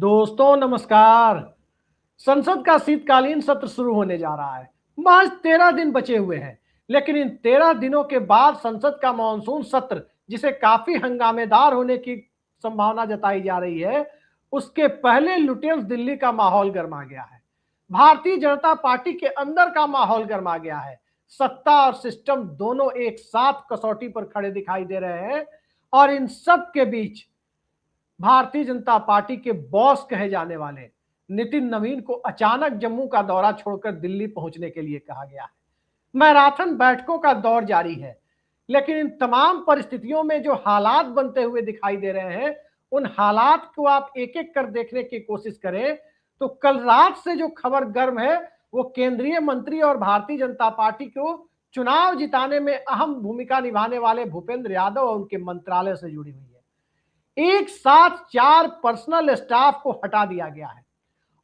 दोस्तों नमस्कार। संसद का शीतकालीन सत्र शुरू होने जा रहा है। महज 13 दिन बचे हुए हैं, लेकिन इन 13 दिनों के बाद संसद का मानसून सत्र, जिसे काफी हंगामेदार होने की संभावना जताई जा रही है, उसके पहले लुटेंस दिल्ली का माहौल गर्मा गया है। भारतीय जनता पार्टी के अंदर का माहौल गर्मा गया है। सत्ता और सिस्टम दोनों एक साथ कसौटी पर खड़े दिखाई दे रहे हैं और इन सब के बीच भारतीय जनता पार्टी के बॉस कहे जाने वाले नितिन नवीन को अचानक जम्मू का दौरा छोड़कर दिल्ली पहुंचने के लिए कहा गया है। मैराथन बैठकों का दौर जारी है, लेकिन इन तमाम परिस्थितियों में जो हालात बनते हुए दिखाई दे रहे हैं, उन हालात को आप एक एक कर देखने की कोशिश करें तो कल रात से जो खबर गर्म है वो केंद्रीय मंत्री और भारतीय जनता पार्टी को चुनाव जिताने में अहम भूमिका निभाने वाले भूपेंद्र यादव और उनके मंत्रालय से जुड़ी हुई है। एक साथ 4 पर्सनल स्टाफ को हटा दिया गया है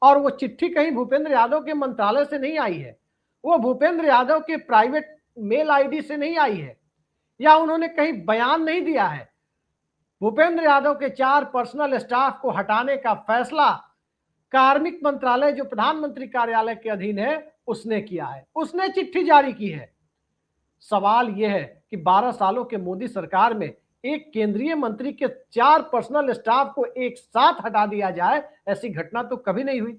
और वो चिट्ठी कहीं भूपेंद्र यादव के मंत्रालय से नहीं आई है, वो भूपेंद्र यादव के प्राइवेट मेल आईडी से नहीं आई है या उन्होंने कहीं बयान नहीं दिया है। भूपेंद्र यादव के 4 पर्सनल स्टाफ को हटाने का फैसला कार्मिक मंत्रालय, जो प्रधानमंत्री कार्यालय के अधीन है, उसने किया है। उसने चिट्ठी जारी की है। सवाल यह है कि 12 सालों के मोदी सरकार में एक केंद्रीय मंत्री के 4 पर्सनल स्टाफ को एक साथ हटा दिया जाए, ऐसी घटना तो कभी नहीं हुई।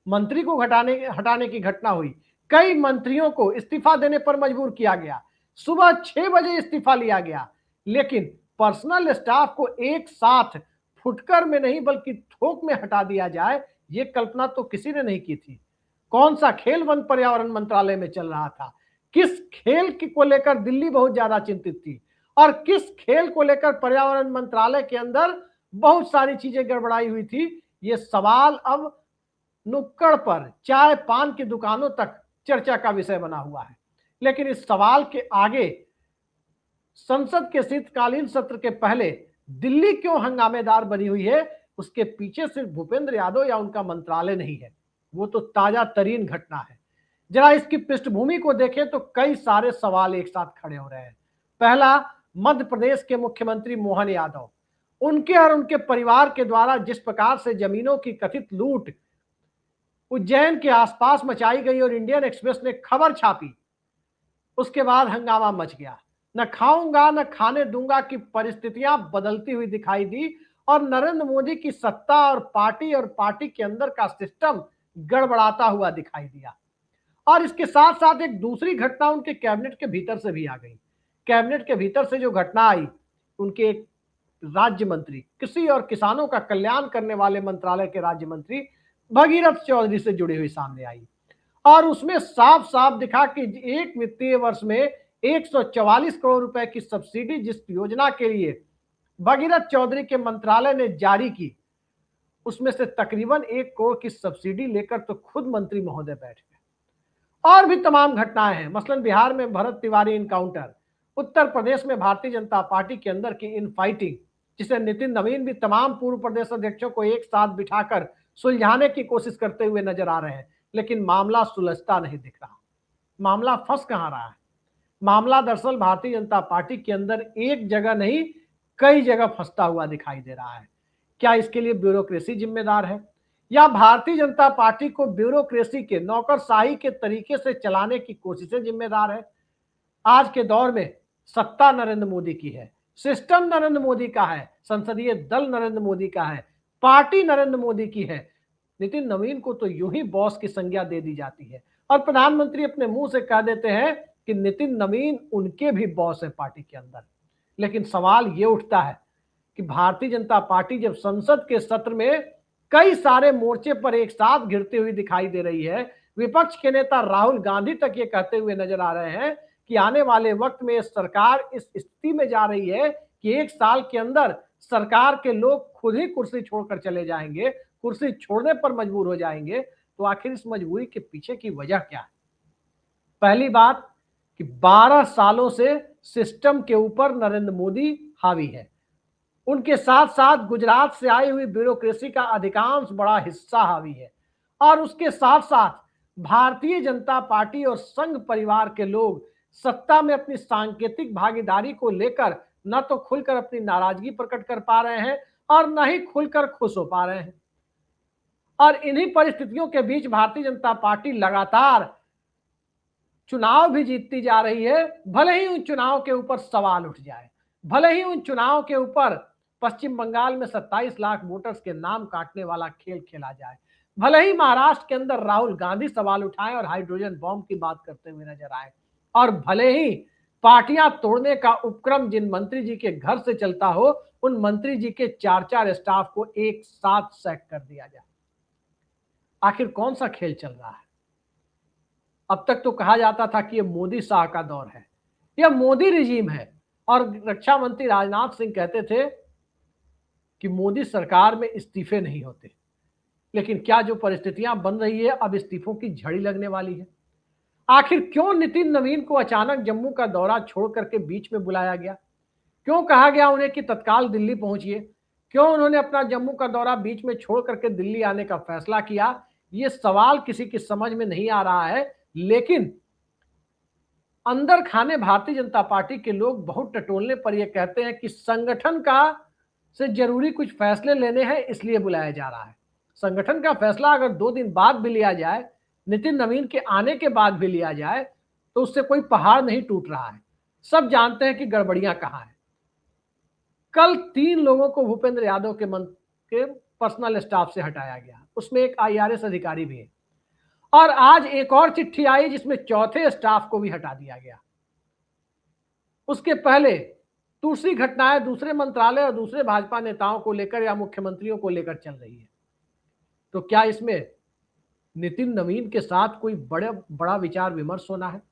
मंत्री को हटाने की घटना हुई। कई मंत्रियों को इस्तीफा देने पर मजबूर किया गया। सुबह 6 बजे इस्तीफा लिया गया, लेकिन पर्सनल स्टाफ को एक साथ फुटकर में नहीं बल्कि थोक में हटा दिया जाए, ये कल्पना तो किसी ने नहीं की थी। कौन सा खेल वन पर्यावरण मंत्रालय में चल रहा था? किस खेल को लेकर दिल्ली बहुत ज्यादा चिंतित थी और किस खेल को लेकर पर्यावरण मंत्रालय के अंदर बहुत सारी चीजें गड़बड़ाई हुई थी? ये सवाल अब नुक्कड़ पर, चाय पान की दुकानों तक चर्चा का विषय बना हुआ है। लेकिन इस सवाल के आगे संसद के शीतकालीन सत्र के पहले दिल्ली क्यों हंगामेदार बनी हुई है, उसके पीछे सिर्फ भूपेंद्र यादव या उनका मंत्रालय नहीं है, वो तो ताजा तरीन घटना है। जरा इसकी पृष्ठभूमि को देखें तो कई सारे सवाल एक साथ खड़े हो रहे हैं। पहला, मध्य प्रदेश के मुख्यमंत्री मोहन यादव, उनके और उनके परिवार के द्वारा जिस प्रकार से जमीनों की कथित लूट उज्जैन के आसपास मचाई गई और इंडियन एक्सप्रेस ने खबर छापी, उसके बाद हंगामा मच गया। न खाऊंगा न खाने दूंगा की परिस्थितियां बदलती हुई दिखाई दी और नरेंद्र मोदी की सत्ता और पार्टी के अंदर का सिस्टम गड़बड़ाता हुआ दिखाई दिया। और इसके साथ साथ एक दूसरी घटना उनके कैबिनेट के भीतर से भी आ गई। कैबिनेट के भीतर से जो घटना आई, उनके एक राज्य मंत्री, कृषि और किसानों का कल्याण करने वाले मंत्रालय के राज्य मंत्री भगीरथ चौधरी से जुड़ी हुई सामने आई और उसमें साफ साफ दिखा कि एक वित्तीय वर्ष में 144 करोड़ रुपए की सब्सिडी जिस योजना के लिए भगीरथ चौधरी के मंत्रालय ने जारी की, उसमें से तकरीबन 1 करोड़ की सब्सिडी लेकर तो खुद मंत्री महोदय बैठ गए। और भी तमाम घटनाएं हैं। मसलन बिहार में भरत तिवारी इनकाउंटर, उत्तर प्रदेश में भारतीय जनता पार्टी के अंदर की इन फाइटिंग, जिसे नितिन नवीन भी तमाम पूर्व प्रदेश अध्यक्षों को एक साथ बिठाकर सुलझाने की कोशिश करते हुए नजर आ रहे हैं, लेकिन मामला सुलझता नहीं दिख रहा। मामला फंस कहां रहा है? मामला दरअसल भारतीय जनता पार्टी के अंदर एक जगह नहीं, कई जगह फंसता हुआ दिखाई दे रहा है। क्या इसके लिए ब्यूरोक्रेसी जिम्मेदार है या भारतीय जनता पार्टी को ब्यूरोक्रेसी के नौकरशाही के तरीके से चलाने की कोशिशें जिम्मेदार है? आज के दौर में सत्ता नरेंद्र मोदी की है, सिस्टम नरेंद्र मोदी का है, संसदीय दल नरेंद्र मोदी का है, पार्टी नरेंद्र मोदी की है। नितिन नवीन को तो यूं ही बॉस की संज्ञा दे दी जाती है और प्रधानमंत्री अपने मुंह से कह देते हैं कि नितिन नवीन उनके भी बॉस है पार्टी के अंदर। लेकिन सवाल ये उठता है कि भारतीय जनता पार्टी जब संसद के सत्र में कई सारे मोर्चे पर एक साथ घिरती हुई दिखाई दे रही है, विपक्ष के नेता राहुल गांधी तक ये कहते हुए नजर आ रहे हैं कि आने वाले वक्त में सरकार इस स्थिति में जा रही है कि 1 साल के अंदर सरकार के लोग खुद ही कुर्सी छोड़कर चले जाएंगे, कुर्सी छोड़ने पर मजबूर हो जाएंगे, तो आखिर इस मजबूरी के पीछे की वजह क्या है? पहली बात कि 12 सालों से सिस्टम के ऊपर नरेंद्र मोदी हावी है। उनके साथ साथ गुजरात से आई हुई ब्यूरोक्रेसी का अधिकांश बड़ा हिस्सा हावी है और उसके साथ साथ भारतीय जनता पार्टी और संघ परिवार के लोग सत्ता में अपनी सांकेतिक भागीदारी को लेकर न तो खुलकर अपनी नाराजगी प्रकट कर पा रहे हैं और न ही खुलकर खुश हो पा रहे हैं। और इन्हीं परिस्थितियों के बीच भारतीय जनता पार्टी लगातार चुनाव भी जीतती जा रही है। भले ही उन चुनाव के ऊपर सवाल उठ जाए, भले ही उन चुनाव के ऊपर पश्चिम बंगाल में 27 लाख वोटर्स के नाम काटने वाला खेल खेला जाए, भले ही महाराष्ट्र के अंदर राहुल गांधी सवाल उठाएं और हाइड्रोजन बॉम्ब की बात करते हुए नजर आए, और भले ही पार्टियां तोड़ने का उपक्रम जिन मंत्री जी के घर से चलता हो, उन मंत्री जी के 4-4 स्टाफ को एक साथ सैक कर दिया जाए। आखिर कौन सा खेल चल रहा है? अब तक तो कहा जाता था कि यह मोदी शाह का दौर है, यह मोदी रिजीम है, और रक्षा मंत्री राजनाथ सिंह कहते थे कि मोदी सरकार में इस्तीफे नहीं होते। लेकिन क्या जो परिस्थितियां बन रही है, अब इस्तीफों की झड़ी लगने वाली है। आखिर क्यों नितिन नवीन को अचानक जम्मू का दौरा छोड़ करके बीच में बुलाया गया? क्यों कहा गया उन्हें कि तत्काल दिल्ली पहुंचिए? क्यों उन्होंने अपना जम्मू का दौरा बीच में छोड़ करके दिल्ली आने का फैसला किया? ये सवाल किसी की समझ में नहीं आ रहा है। लेकिन अंदर खाने भारतीय जनता पार्टी के लोग बहुत टटोलने पर यह कहते हैं कि संगठन का से जरूरी कुछ फैसले लेने हैं, इसलिए बुलाया जा रहा है। संगठन का फैसला अगर 2 दिन बाद भी लिया जाए, नितिन नवीन के आने के बाद भी लिया जाए, तो उससे कोई पहाड़ नहीं टूट रहा है। सब जानते हैं कि गड़बड़ियां कहां हैं। कल 3 लोगों को भूपेंद्र यादव के पर्सनल स्टाफ से हटाया गया, उसमें एक IRS अधिकारी भी है, और आज एक और चिट्ठी आई जिसमें चौथे स्टाफ को भी हटा दिया गया। उसके पहले दूसरी घटनाएं दूसरे मंत्रालय और दूसरे भाजपा नेताओं को लेकर या मुख्यमंत्रियों को लेकर चल रही है। तो क्या इसमें नितिन नवीन के साथ कोई बड़ा विचार विमर्श होना है,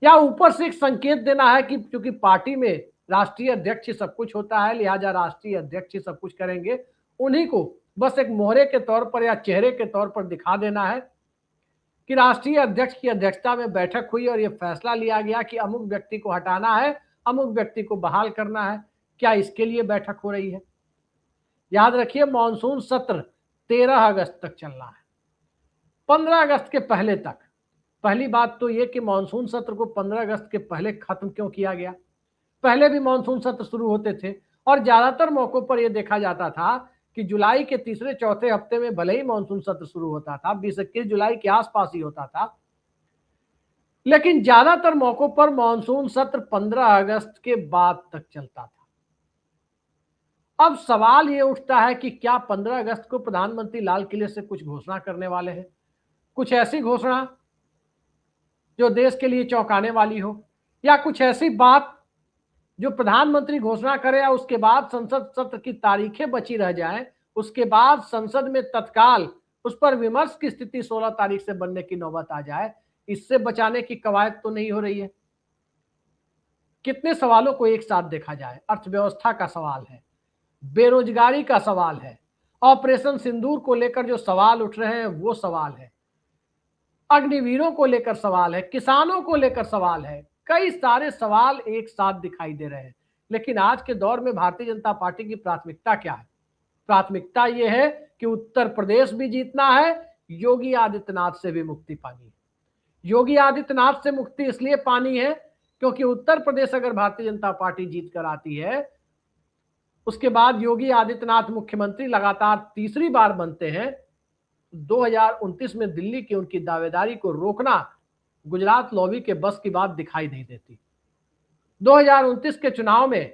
या ऊपर से एक संकेत देना है कि क्योंकि पार्टी में राष्ट्रीय अध्यक्ष ही सब कुछ होता है, लिहाजा राष्ट्रीय अध्यक्ष ही सब कुछ करेंगे, उन्हीं को बस एक मोहरे के तौर पर या चेहरे के तौर पर दिखा देना है कि राष्ट्रीय अध्यक्ष की अध्यक्षता में बैठक हुई और यह फैसला लिया गया कि अमुक व्यक्ति को हटाना है, अमुक व्यक्ति को बहाल करना है। क्या इसके लिए बैठक हो रही है? याद रखिए, मॉनसून सत्र 13 अगस्त तक चलना है, 15 अगस्त के पहले तक। पहली बात तो यह कि मॉनसून सत्र को 15 अगस्त के पहले खत्म क्यों किया गया? पहले भी मॉनसून सत्र शुरू होते थे और ज्यादातर मौकों पर यह देखा जाता था कि जुलाई के तीसरे चौथे हफ्ते में भले ही मॉनसून सत्र शुरू होता था, 20-21 जुलाई के आसपास ही होता था, लेकिन ज्यादातर मौकों पर मॉनसून सत्र 15 अगस्त के बाद तक चलता था। अब सवाल यह उठता है कि क्या 15 अगस्त को प्रधानमंत्री लाल किले से कुछ घोषणा करने वाले हैं? कुछ ऐसी घोषणा जो देश के लिए चौंकाने वाली हो, या कुछ ऐसी बात जो प्रधानमंत्री घोषणा करे या उसके बाद संसद सत्र की तारीखें बची रह जाएं, उसके बाद संसद में तत्काल उस पर विमर्श की स्थिति 16 तारीख से बनने की नौबत आ जाए? इससे बचाने की कवायद तो नहीं हो रही है? कितने सवालों को एक साथ देखा जाए। अर्थव्यवस्था का सवाल है, बेरोजगारी का सवाल है, ऑपरेशन सिंदूर को लेकर जो सवाल उठ रहे हैं वो सवाल है, अग्निवीरों को लेकर सवाल है, किसानों को लेकर सवाल है, कई सारे सवाल एक साथ दिखाई दे रहे हैं। लेकिन आज के दौर में भारतीय जनता पार्टी की प्राथमिकता क्या है? प्राथमिकता यह है कि उत्तर प्रदेश भी जीतना है, योगी आदित्यनाथ से भी मुक्ति पानी है। योगी आदित्यनाथ से मुक्ति इसलिए पानी है क्योंकि उत्तर प्रदेश अगर भारतीय जनता पार्टी जीत कर आती है, उसके बाद योगी आदित्यनाथ मुख्यमंत्री लगातार तीसरी बार बनते हैं। 2029 में दिल्ली की उनकी दावेदारी को रोकना गुजरात लॉबी के बस की बात दिखाई नहीं देती। 2029 के चुनाव में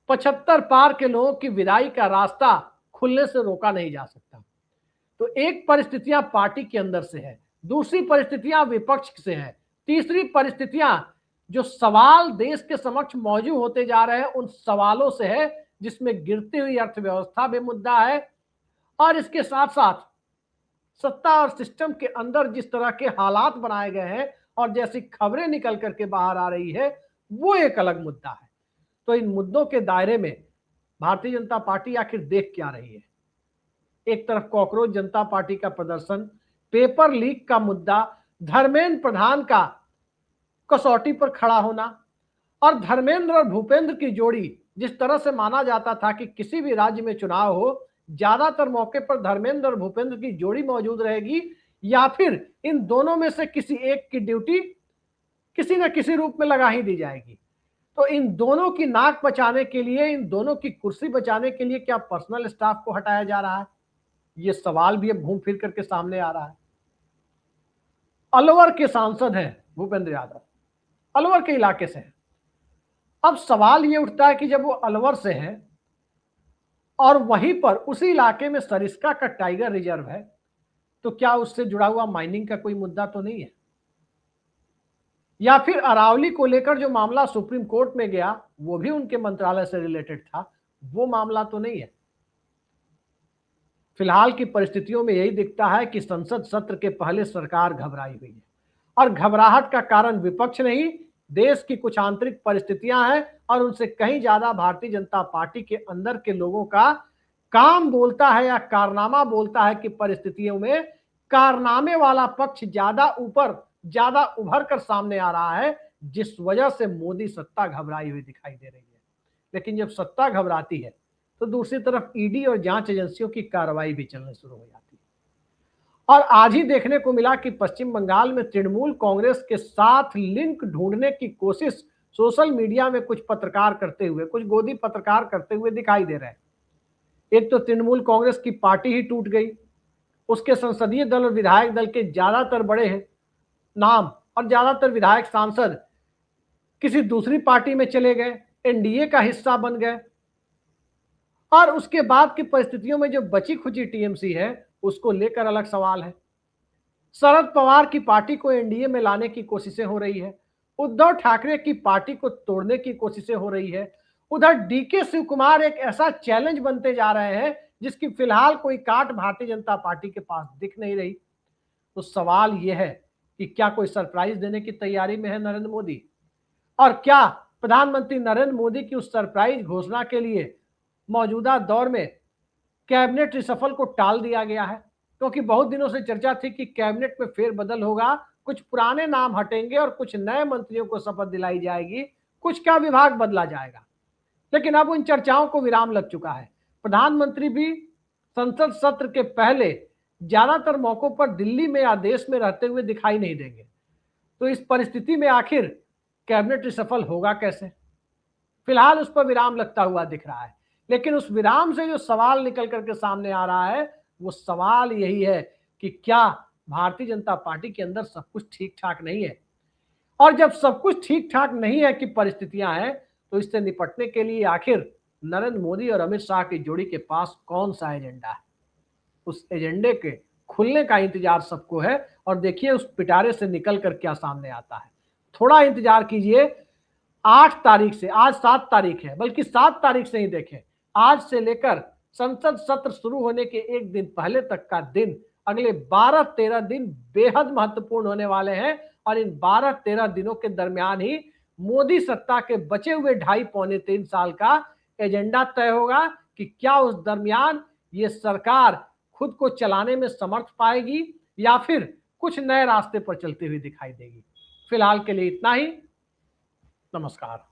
75 पार के लोगों की विदाई का रास्ता खुलने से रोका नहीं जा सकता। तो एक परिस्थितियां पार्टी के अंदर से है, दूसरी परिस्थितियां विपक्ष से है, तीसरी परिस्थितियां जो सवाल देश के समक्ष मौजूद होते जा रहे हैं उन सवालों से है, जिसमें गिरती हुई अर्थव्यवस्था भी मुद्दा है, और इसके साथ साथ सत्ता और सिस्टम के अंदर जिस तरह के हालात बनाए गए हैं और जैसी खबरें निकल करके बाहर आ रही है वो एक अलग मुद्दा है। तो इन मुद्दों के दायरे में भारतीय जनता पार्टी आखिर देख क्या रही है? एक तरफ कॉकरोच जनता पार्टी का प्रदर्शन, पेपर लीक का मुद्दा, धर्मेंद्र प्रधान का कसौटी पर खड़ा होना, और धर्मेंद्र और भूपेंद्र की जोड़ी जिस तरह से माना जाता था कि किसी भी राज्य में चुनाव हो, ज्यादातर मौके पर धर्मेंद्र और भूपेंद्र की जोड़ी मौजूद रहेगी, या फिर इन दोनों में से किसी एक की ड्यूटी किसी न किसी रूप में लगा ही दी जाएगी। तो इन दोनों की नाक बचाने के लिए, इन दोनों की कुर्सी बचाने के लिए क्या पर्सनल स्टाफ को हटाया जा रहा है? ये सवाल भी अब घूम फिर करके सामने आ रहा है। अलवर के सांसद हैं भूपेंद्र यादव, अलवर के इलाके से हैं। अब सवाल ये उठता है कि जब वो अलवर से हैं और वहीं पर उसी इलाके में सरिस्का का टाइगर रिजर्व है, तो क्या उससे जुड़ा हुआ माइनिंग का कोई मुद्दा तो नहीं है? या फिर अरावली को लेकर जो मामला सुप्रीम कोर्ट में गया वो भी उनके मंत्रालय से रिलेटेड था, वो मामला तो नहीं है? फिलहाल की परिस्थितियों में यही दिखता है कि संसद सत्र के पहले सरकार घबराई हुई है और घबराहट का कारण विपक्ष नहीं, देश की कुछ आंतरिक परिस्थितियां हैं और उनसे कहीं ज्यादा भारतीय जनता पार्टी के अंदर के लोगों का काम बोलता है या कारनामा बोलता है कि परिस्थितियों में कारनामे वाला पक्ष ज्यादा उभर कर सामने आ रहा है, जिस वजह से मोदी सत्ता घबराई हुई दिखाई दे रही है। लेकिन जब सत्ता घबराती है तो दूसरी तरफ ईडी और जांच एजेंसियों की कार्रवाई भी चलने शुरू हो जाती है। और आज ही देखने को मिला कि पश्चिम बंगाल में तृणमूल कांग्रेस के साथ लिंक ढूंढने की कोशिश सोशल मीडिया में कुछ पत्रकार करते हुए, कुछ गोदी पत्रकार करते हुए दिखाई दे रहे हैं। एक तो तृणमूल कांग्रेस की पार्टी ही टूट गई, उसके संसदीय दल और विधायक दल के ज्यादातर बड़े हैं नाम और ज्यादातर विधायक सांसद किसी दूसरी पार्टी में चले गए, एनडीए का हिस्सा बन गए। और उसके बाद की परिस्थितियों में जो बची खुची टीएमसी है उसको लेकर अलग सवाल है। शरद पवार की पार्टी को एनडीए में लाने की कोशिशें हो रही है, उद्धव ठाकरे की पार्टी को तोड़ने की कोशिशें हो रही है, उधर डीके शिव कुमार एक ऐसा चैलेंज बनते जा रहे हैं जिसकी फिलहाल कोई काट भारतीय जनता पार्टी के पास दिख नहीं रही। तो सवाल यह है कि क्या कोई सरप्राइज देने की तैयारी में है नरेंद्र मोदी, और क्या प्रधानमंत्री नरेंद्र मोदी की उस सरप्राइज घोषणा के लिए मौजूदा दौर में कैबिनेट रिशफल को टाल दिया गया है? क्योंकि बहुत दिनों से चर्चा थी कि कैबिनेट में फेरबदल होगा, कुछ पुराने नाम हटेंगे और कुछ नए मंत्रियों को शपथ दिलाई जाएगी, कुछ का विभाग बदला जाएगा। लेकिन अब उन चर्चाओं को विराम लग चुका है। प्रधानमंत्री भी संसद सत्र के पहले ज्यादातर मौकों पर दिल्ली में या देश में रहते हुए दिखाई नहीं देंगे। तो इस परिस्थिति में आखिर कैबिनेट रिशफल होगा कैसे? फिलहाल उस पर विराम लगता हुआ दिख रहा है। लेकिन उस विराम से जो सवाल निकल करके सामने आ रहा है वो सवाल यही है कि क्या भारतीय जनता पार्टी के अंदर सब कुछ ठीक ठाक नहीं है? और जब सब कुछ ठीक ठाक नहीं है कि परिस्थितियां हैं, तो इससे निपटने के लिए आखिर नरेंद्र मोदी और अमित शाह की जोड़ी के पास कौन सा एजेंडा है? उस एजेंडे के खुलने का इंतजार सबको है और देखिए उस पिटारे से निकल कर क्या सामने आता है। थोड़ा इंतजार कीजिए, 8 तारीख से, आज 7 तारीख है, बल्कि 7 तारीख से ही देखें, आज से लेकर संसद सत्र शुरू होने के एक दिन पहले तक का दिन, अगले 12-13 दिन बेहद महत्वपूर्ण होने वाले हैं। और इन 12-13 दिनों के दरमियान ही मोदी सत्ता के बचे हुए 2.5-3 साल का एजेंडा तय होगा कि क्या उस दरमियान ये सरकार खुद को चलाने में समर्थ पाएगी या फिर कुछ नए रास्ते पर चलती हुई दिखाई देगी। फिलहाल के लिए इतना ही। नमस्कार।